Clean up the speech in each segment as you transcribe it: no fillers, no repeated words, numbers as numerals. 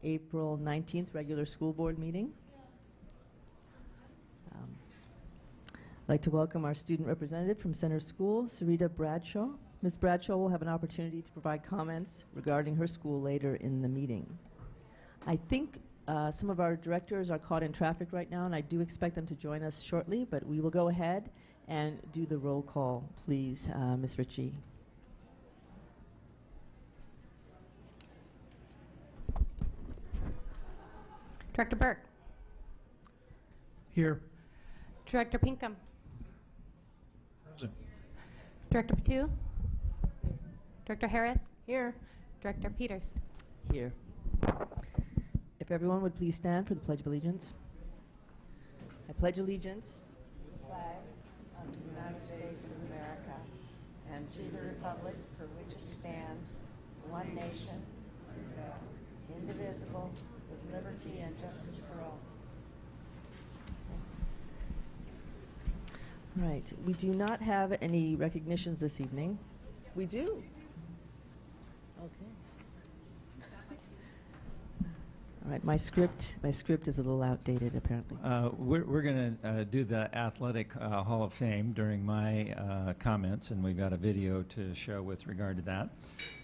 April 19th regular school board meeting. I'd like to welcome our student representative from Center School, Sarita Bradshaw. Ms. Bradshaw will have an opportunity to provide comments regarding her school later in the meeting. I think some of our directors are caught in traffic right now, and I do expect them to join us shortly, but we will go ahead and do the roll call, please, Ms. Ritchie. Director Burke. Here. Director Pinkham. Present. Director Patu. Director Harris. Here. Director Peters. Here. If everyone would please stand for the Pledge of Allegiance. I pledge allegiance To the flag of the United States of America and to the republic for which it stands, one nation, indivisible, with liberty and justice for all. Right. We do not have any recognitions this evening. We do. Okay. All right. My script is a little outdated, apparently. We're going to do the Athletic Hall of Fame during my comments, and we've got a video to show with regard to that.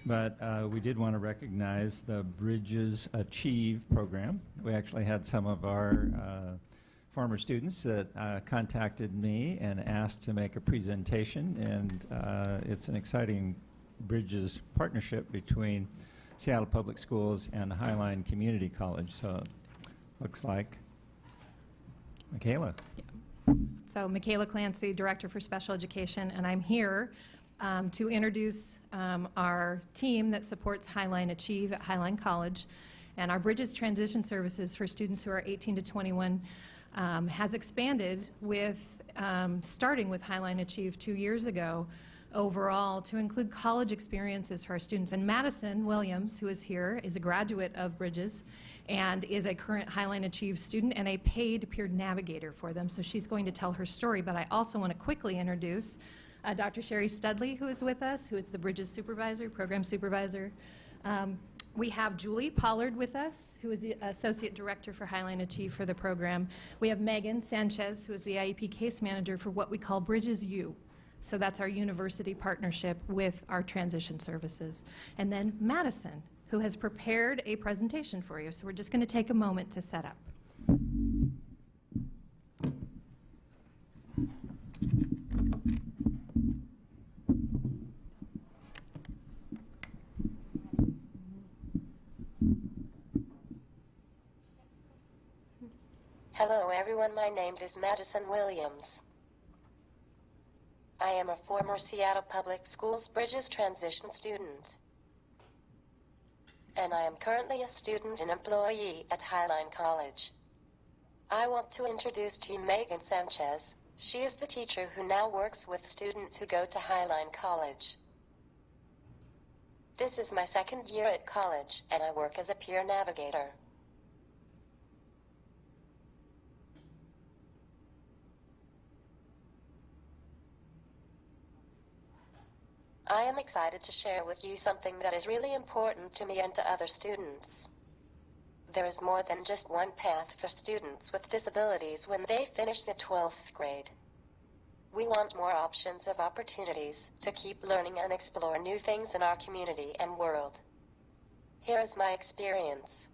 But we did want to recognize the Bridges Achieve program. We actually had some of our former students that contacted me and asked to make a presentation, and it's an exciting Bridges partnership between Seattle Public Schools and Highline Community College. So looks like Michaela. Yeah. So Michaela Clancy, Director for Special Education, and I'm here to introduce our team that supports Highline Achieve at Highline College. And our Bridges Transition Services for students who are 18 to 21 has expanded with, starting with Highline Achieve 2 years ago, overall to include college experiences for our students. And Madison Williams, who is here, is a graduate of Bridges and is a current Highline Achieve student and a paid peer navigator for them. So she's going to tell her story, but I also want to quickly introduce Dr. Sherry Studley, who is with us, who is the Bridges supervisor, program supervisor. We have Julie Pollard with us, who is the Associate Director for Highline Achieve for the program. We have Megan Sanchez, who is the IEP Case Manager for what we call Bridges U. So that's our university partnership with our transition services. And then Madison, who has prepared a presentation for you. So we're just going to take a moment to set up. Hello everyone, my name is Madison Williams. I am a former Seattle Public Schools Bridges transition student. And I am currently a student and employee at Highline College. I want to introduce to you Megan Sanchez. She is the teacher who now works with students who go to Highline College. This is my second year at college, and I work as a peer navigator. I am excited to share with you something that is really important to me and to other students. There is more than just one path for students with disabilities when they finish the 12th grade. We want more options of opportunities to keep learning and explore new things in our community and world. Here is my experience.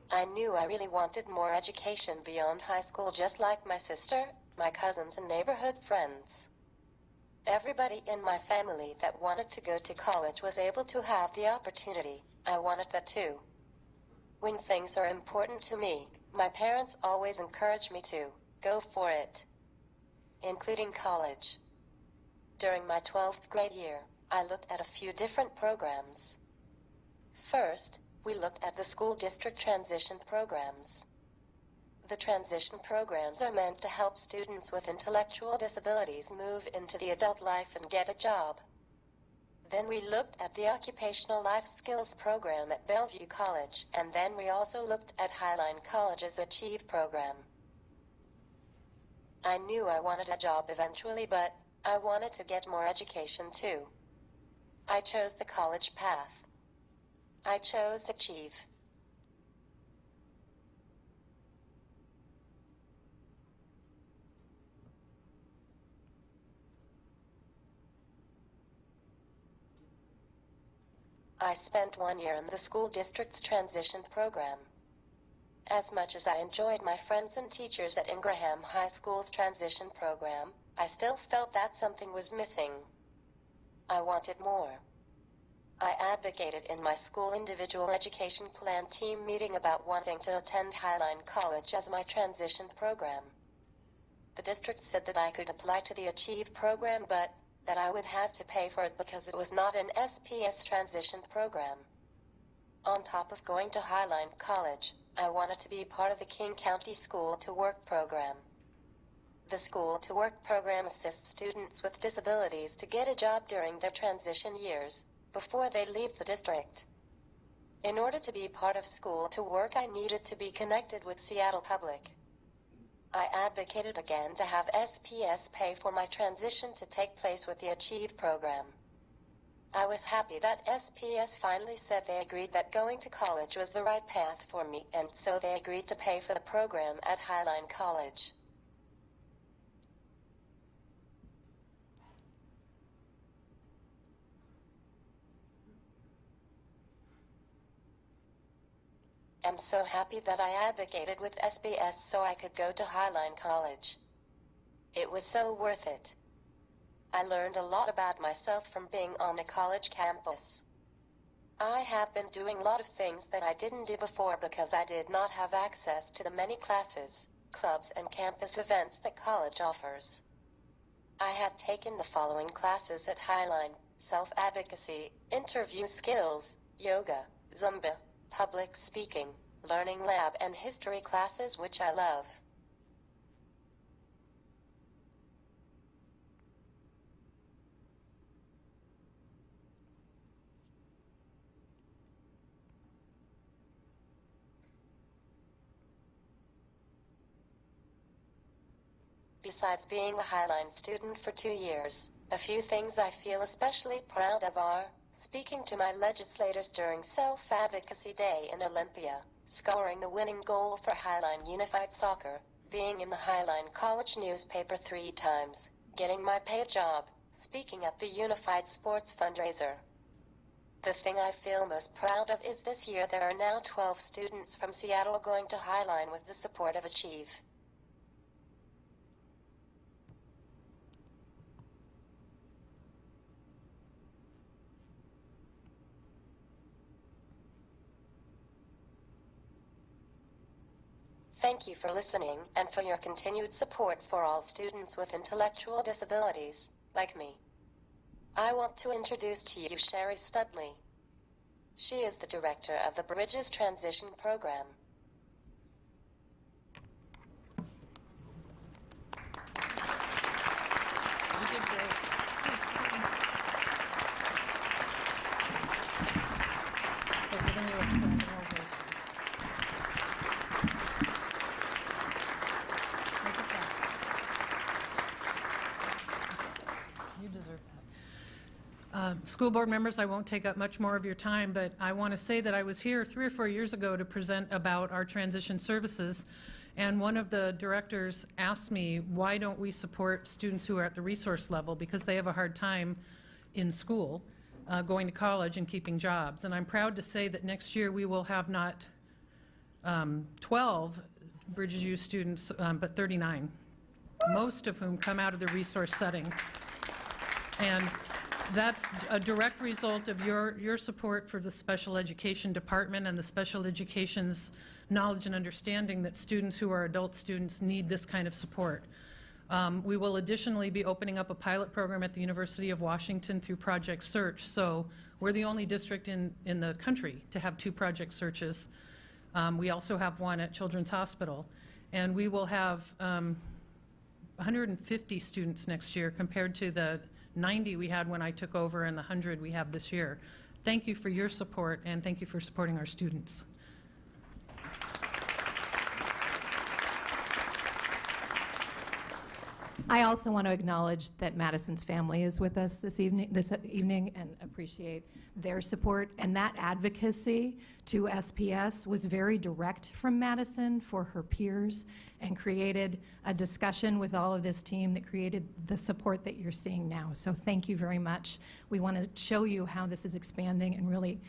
I knew I really wanted more education beyond high school, just like my sister, my cousins, and neighborhood friends. Everybody in my family that wanted to go to college was able to have the opportunity. I wanted that too. When things are important to me, my parents always encourage me to go for it, including college. During my 12th grade year, I looked at a few different programs. First, we looked at the school district transition programs. The transition programs are meant to help students with intellectual disabilities move into the adult life and get a job. Then we looked at the Occupational Life Skills program at Bellevue College, and then we also looked at Highline College's Achieve program. I knew I wanted a job eventually, but I wanted to get more education too. I chose the college path. I chose Achieve. I spent 1 year in the school district's transition program. As much as I enjoyed my friends and teachers at Ingraham High School's transition program, I still felt that something was missing. I wanted more. I advocated in my school individual education plan team meeting about wanting to attend Highline College as my transition program. The district said that I could apply to the Achieve program, but that I would have to pay for it because it was not an SPS transition program. On top of going to Highline College, I wanted to be part of the King County School to Work program. The School to Work program assists students with disabilities to get a job during their transition years, before they leave the district. In order to be part of School to Work, I needed to be connected with Seattle Public. I advocated again to have SPS pay for my transition to take place with the Achieve program. I was happy that SPS finally said they agreed that going to college was the right path for me, and so they agreed to pay for the program at Highline College. I'm so happy that I advocated with SBS so I could go to Highline College. It was so worth it. I learned a lot about myself from being on a college campus. I have been doing a lot of things that I didn't do before because I did not have access to the many classes, clubs, and campus events that college offers. I have taken the following classes at Highline: self-advocacy, interview skills, yoga, Zumba, public speaking, learning lab, and history classes, which I love. Besides being a Highline student for 2 years, a few things I feel especially proud of are speaking to my legislators during Self-Advocacy Day in Olympia, scoring the winning goal for Highline Unified Soccer, being in the Highline College newspaper 3 times, getting my paid job, speaking at the Unified Sports fundraiser. The thing I feel most proud of is this year there are now 12 students from Seattle going to Highline with the support of Achieve. Thank you for listening and for your continued support for all students with intellectual disabilities, like me. I want to introduce to you Sherry Studley. She is the director of the Bridges Transition Program. You did great. We're giving you a standing ovation. Make it count. You deserve that. School board members, I won't take up much more of your time, but I want to say that I was here 3 or 4 years ago to present about our transition services, and one of the directors asked me, why don't we support students who are at the resource level, because they have a hard time in school, going to college and keeping jobs. And I'm proud to say that next year we will have not 12 Bridges U students, but 39, most of whom come out of the resource setting. And that's a direct result of your support for the special education department and the special education's knowledge and understanding that students who are adult students need this kind of support. We will additionally be opening up a pilot program at the University of Washington through Project Search. So we're the only district in the country to have 2 project searches. We also have one at Children's Hospital. And we will have 150 students next year compared to the 90 we had when I took over and the 100 we have this year. Thank you for your support, and thank you for supporting our students. I also want to acknowledge that Madison's family is with us this evening and appreciate their support. And that advocacy to SPS was very direct from Madison for her peers and created a discussion with all of this team that created the support that you're seeing now. So thank you very much. We want to show you how this is expanding and really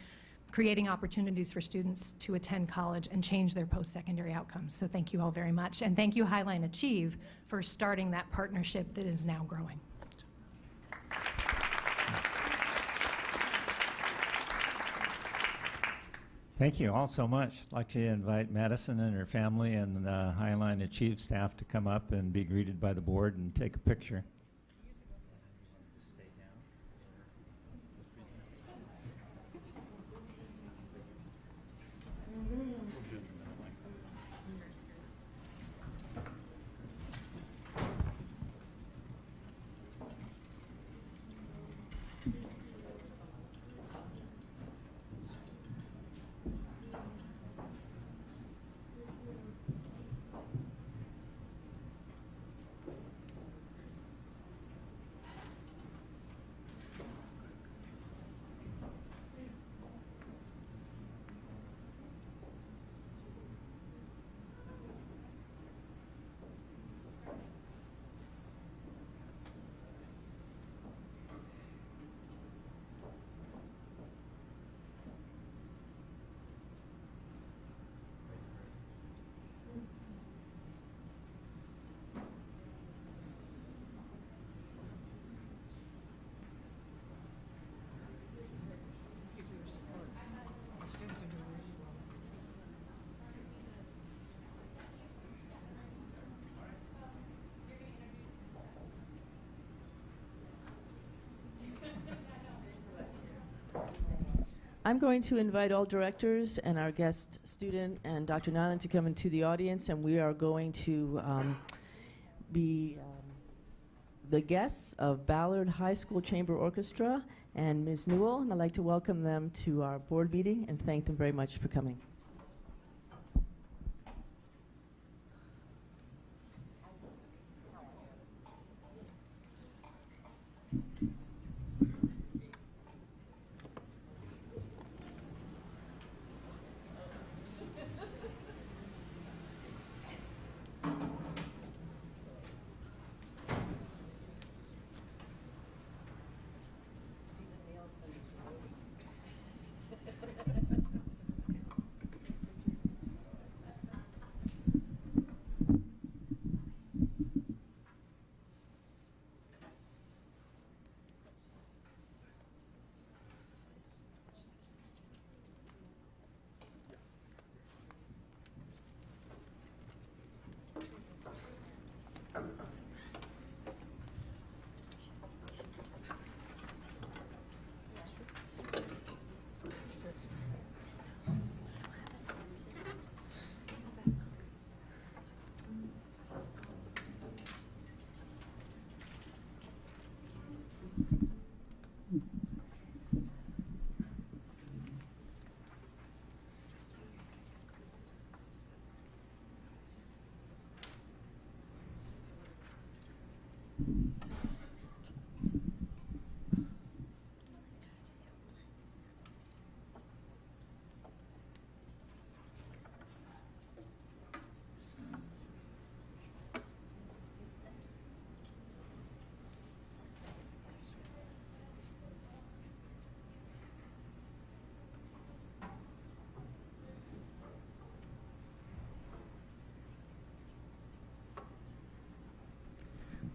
creating opportunities for students to attend college and change their post-secondary outcomes. So thank you all very much. And thank you, Highline Achieve, for starting that partnership that is now growing. Thank you all so much. I'd like to invite Madison and her family and the Highline Achieve staff to come up and be greeted by the board and take a picture. I'm going to invite all directors and our guest student and Dr. Nyland to come into the audience, and we are going to be the guests of Ballard High School Chamber Orchestra and Ms. Newell, and I'd like to welcome them to our board meeting and thank them very much for coming.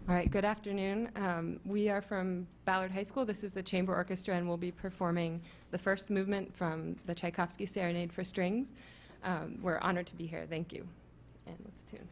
All right, good afternoon. We are from Ballard High School. This is the Chamber Orchestra, and we'll be performing the first movement from the Tchaikovsky Serenade for Strings. We're honored to be here. Thank you. And let's tune.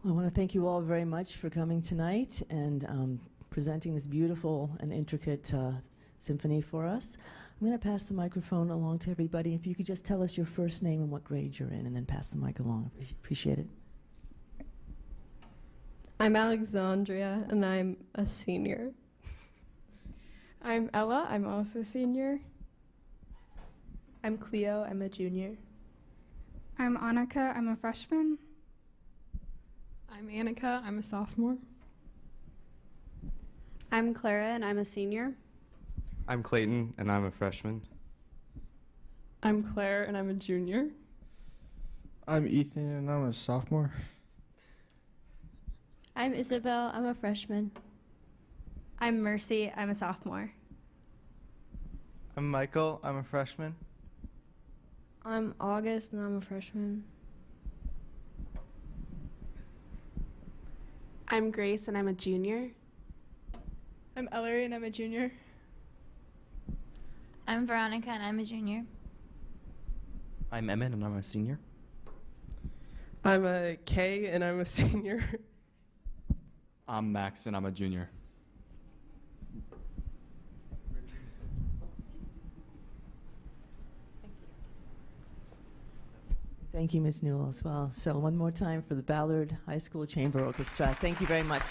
I want to thank you all very much for coming tonight and presenting this beautiful and intricate symphony for us. I'm going to pass the microphone along to everybody. If you could just tell us your first name and what grade you're in, and then pass the mic along. Appreciate it. I'm Alexandria, and I'm a senior. I'm Ella. I'm also a senior. I'm Cleo. I'm a junior. I'm Annika. I'm a freshman. I'm Annika. I'm a sophomore. I'm Clara, and I'm a senior. I'm Clayton, and I'm a freshman. I'm Claire, and I'm a junior. I'm Ethan, and I'm a sophomore. I'm Isabel. I'm a freshman. I'm Mercy. I'm a sophomore. I'm Michael. I'm a freshman. I'm August, and I'm a freshman. I'm Grace, and I'm a junior. I'm Ellery, and I'm a junior. I'm Veronica, and I'm a junior. I'm Emmett, and I'm a senior. I'm a Kay, and I'm a senior. I'm Max, and I'm a junior. Thank you, Ms. Newell, as well. So one more time for the Ballard High School Chamber Orchestra. Thank you very much.